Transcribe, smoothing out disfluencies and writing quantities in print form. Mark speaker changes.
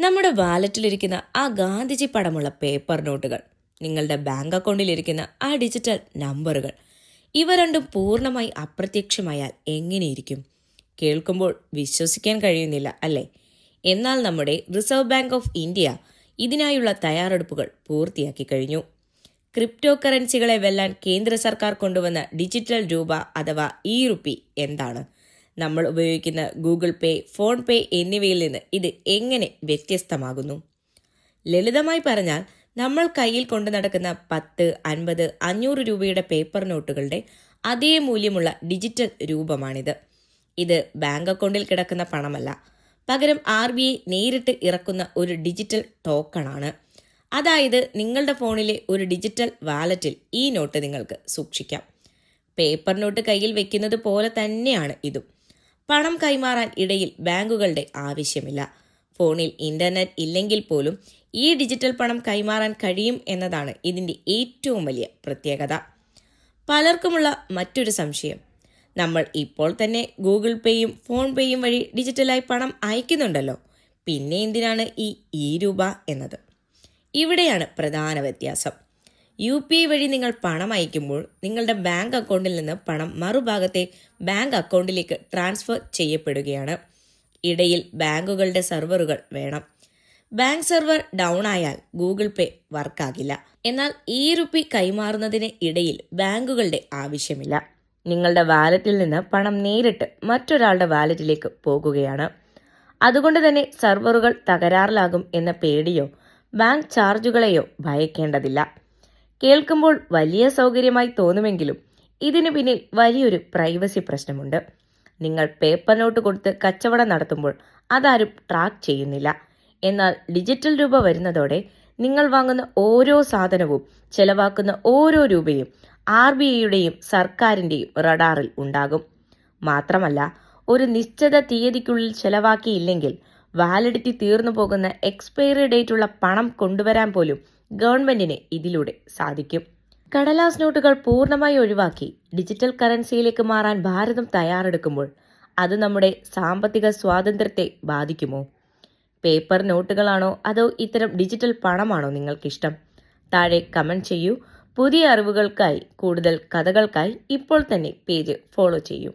Speaker 1: നമ്മുടെ വാലറ്റിലിരിക്കുന്ന ആ ഗാന്ധിജി പടമുള്ള പേപ്പർ നോട്ടുകൾ, നിങ്ങളുടെ ബാങ്ക് അക്കൗണ്ടിലിരിക്കുന്ന ആ ഡിജിറ്റൽ നമ്പറുകൾ, ഇവ രണ്ടും പൂർണ്ണമായി അപ്രത്യക്ഷമായാൽ എങ്ങനെയിരിക്കും? കേൾക്കുമ്പോൾ വിശ്വസിക്കാൻ കഴിയുന്നില്ല അല്ലേ? എന്നാൽ നമ്മുടെ റിസർവ് ബാങ്ക് ഓഫ് ഇന്ത്യ ഇതിനായുള്ള തയ്യാറെടുപ്പുകൾ പൂർത്തിയാക്കി കഴിഞ്ഞു. ക്രിപ്റ്റോ കറൻസികളെ വെല്ലാൻ കേന്ദ്ര സർക്കാർ കൊണ്ടുവന്ന ഡിജിറ്റൽ രൂപ അഥവാ ഇ റുപ്പി എന്താണ്? നമ്മൾ ഉപയോഗിക്കുന്ന ഗൂഗിൾ പേ, ഫോൺ പേ എന്നിവയിൽ നിന്ന് ഇത് എങ്ങനെ വ്യത്യസ്തമാകുന്നു? ലളിതമായി പറഞ്ഞാൽ, നമ്മൾ കയ്യിൽ കൊണ്ടു നടക്കുന്ന 10, 50, 500 രൂപയുടെ പേപ്പർ നോട്ടുകളുടെ അതേ മൂല്യമുള്ള ഡിജിറ്റൽ രൂപമാണിത്. ഇത് ബാങ്ക് അക്കൗണ്ടിൽ കിടക്കുന്ന പണമല്ല, പകരം RBI നേരിട്ട് ഇറക്കുന്ന ഒരു ഡിജിറ്റൽ ടോക്കണാണ്. അതായത് നിങ്ങളുടെ ഫോണിലെ ഒരു ഡിജിറ്റൽ വാലറ്റിൽ ഈ നോട്ട് നിങ്ങൾക്ക് സൂക്ഷിക്കാം. പേപ്പർ നോട്ട് കയ്യിൽ വെക്കുന്നത് പോലെ തന്നെയാണ് ഇതും. പണം കൈമാറാൻ ഇടയിൽ ബാങ്കുകളുടെ ആവശ്യമില്ല. ഫോണിൽ ഇന്റർനെറ്റ് ഇല്ലെങ്കിൽ പോലും ഈ ഡിജിറ്റൽ പണം കൈമാറാൻ കഴിയും എന്നതാണ് ഇതിൻ്റെ ഏറ്റവും വലിയ പ്രത്യേകത. പലർക്കുമുള്ള മറ്റൊരു സംശയം, നമ്മൾ ഇപ്പോൾ തന്നെ ഗൂഗിൾ പേയും ഫോൺ പേയും വഴി ഡിജിറ്റലായി പണം അയക്കുന്നുണ്ടല്ലോ, പിന്നെ എന്തിനാണ് ഈ രൂപ എന്നത്? ഇവിടെയാണ് പ്രധാന വ്യത്യാസം. UPI വഴി നിങ്ങൾ പണം അയക്കുമ്പോൾ നിങ്ങളുടെ ബാങ്ക് അക്കൗണ്ടിൽ നിന്ന് പണം മറുഭാഗത്തെ ബാങ്ക് അക്കൗണ്ടിലേക്ക് ട്രാൻസ്ഫർ ചെയ്യപ്പെടുകയാണ്. ഇടയിൽ ബാങ്കുകളുടെ സെർവറുകൾ വേണം. ബാങ്ക് സെർവർ ഡൗൺ ആയാൽ ഗൂഗിൾ പേ വർക്കാകില്ല. എന്നാൽ ഈ റുപ്പി കൈമാറുന്നതിന് ഇടയിൽ ബാങ്കുകളുടെ ആവശ്യമില്ല. നിങ്ങളുടെ വാലറ്റിൽ നിന്ന് പണം നേരിട്ട് മറ്റൊരാളുടെ വാലറ്റിലേക്ക് പോകുകയാണ്. അതുകൊണ്ട് തന്നെ സെർവറുകൾ തകരാറിലാകും എന്ന പേടിയോ ബാങ്ക് ചാർജുകളെയോ ഭയക്കേണ്ടതില്ല. കേൾക്കുമ്പോൾ വലിയ സൗകര്യമായി തോന്നുമെങ്കിലും ഇതിനു പിന്നിൽ വലിയൊരു പ്രൈവസി പ്രശ്നമുണ്ട്. നിങ്ങൾ പേപ്പർ നോട്ട് കൊടുത്ത് കച്ചവടം നടത്തുമ്പോൾ അതാരും ട്രാക്ക് ചെയ്യുന്നില്ല. എന്നാൽ ഡിജിറ്റൽ രൂപ വരുന്നതോടെ നിങ്ങൾ വാങ്ങുന്ന ഓരോ സാധനവും, ചെലവാക്കുന്ന ഓരോ രൂപയും RBIയുടെയും സർക്കാരിൻ്റെയും റഡാറിൽ ഉണ്ടാകും. മാത്രമല്ല, ഒരു നിശ്ചിത തീയതിക്കുള്ളിൽ ചെലവാക്കിയില്ലെങ്കിൽ വാലിഡിറ്റി തീർന്നു പോകുന്ന എക്സ്പയറി ഡേറ്റുള്ള പണം കൊണ്ടുവരാൻ പോലും ഗവൺമെന്റിന് ഇതിലൂടെ സാധിക്കും. കടലാസ് നോട്ടുകൾ പൂർണ്ണമായി ഒഴിവാക്കി ഡിജിറ്റൽ കറൻസിയിലേക്ക് മാറാൻ ഭാരതം തയ്യാറെടുക്കുമ്പോൾ അത് നമ്മുടെ സാമ്പത്തിക സ്വാതന്ത്ര്യത്തെ ബാധിക്കുമോ? പേപ്പർ നോട്ടുകളാണോ അതോ ഇത്തരം ഡിജിറ്റൽ പണമാണോ നിങ്ങൾക്കിഷ്ടം? താഴെ കമന്റ് ചെയ്യൂ. പുതിയ അറിവുകൾക്കായി, കൂടുതൽ കഥകൾക്കായി ഇപ്പോൾ തന്നെ പേജ് ഫോളോ ചെയ്യൂ.